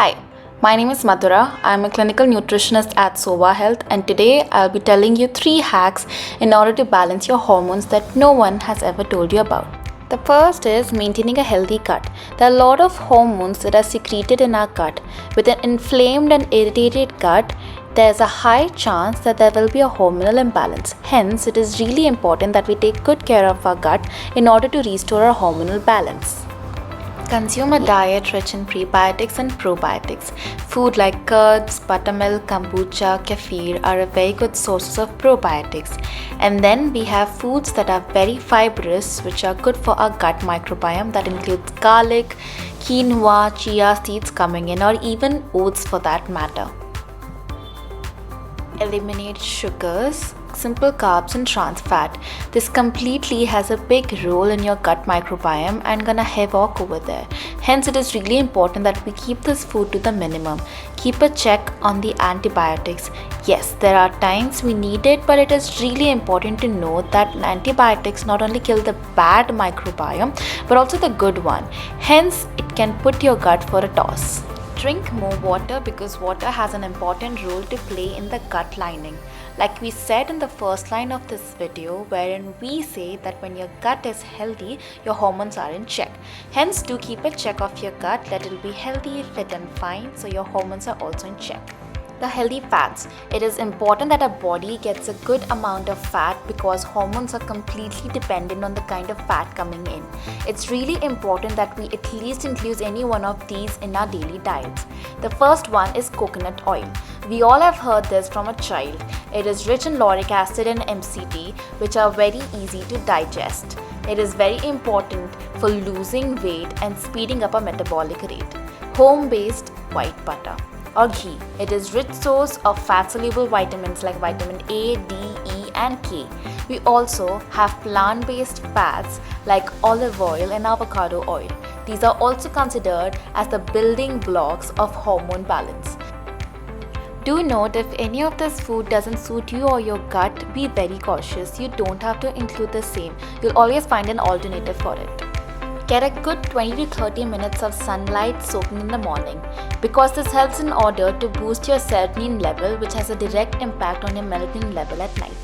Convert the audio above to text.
Hi, my name is Madhura. I'm a clinical nutritionist at Sova Health, and today I'll be telling you 3 hacks in order to balance your hormones that no one has ever told you about. The first is maintaining a healthy gut. There are a lot of hormones that are secreted in our gut. With an inflamed and irritated gut, there's a high chance that there will be a hormonal imbalance. Hence, it is really important that we take good care of our gut in order to restore our hormonal balance. Consume a diet rich in prebiotics and probiotics. Food like curds, buttermilk, kombucha, kefir are a very good sources of probiotics. And then we have foods that are very fibrous, which are good for our gut microbiome. That includes garlic, quinoa, chia seeds coming in, or even oats for that matter. Eliminate sugars, simple carbs and trans fat. This completely has a big role in your gut microbiome and gonna havoc over there. Hence it is really important that we keep this food to the minimum. Keep a check on the antibiotics. Yes, there are times we need it, but it is really important to know that antibiotics not only kill the bad microbiome but also the good one. Hence it can put your gut for a toss. Drink more water because water has an important role to play in the gut lining. Like we said in the first line of this video, wherein we say that when your gut is healthy, your hormones are in check. Hence, do keep a check of your gut, let it be healthy, fit and fine, so your hormones are also in check. The healthy fats. It is important that our body gets a good amount of fat because hormones are completely dependent on the kind of fat coming in. It's really important that we at least include any one of these in our daily diets. The first one is coconut oil. We all have heard this from a child. It is rich in lauric acid and MCT, which are very easy to digest. It is very important for losing weight and speeding up our metabolic rate. Home-based white butter or ghee. It is rich source of fat-soluble vitamins like vitamin A, D, E and K. We also have plant-based fats like olive oil and avocado oil. These are also considered as the building blocks of hormone balance. Do note, if any of this food doesn't suit you or your gut, be very cautious. You don't have to include the same. You'll always find an alternative for it. Get a good 20 to 30 minutes of sunlight soaking in the morning because this helps in order to boost your serotonin level, which has a direct impact on your melatonin level at night.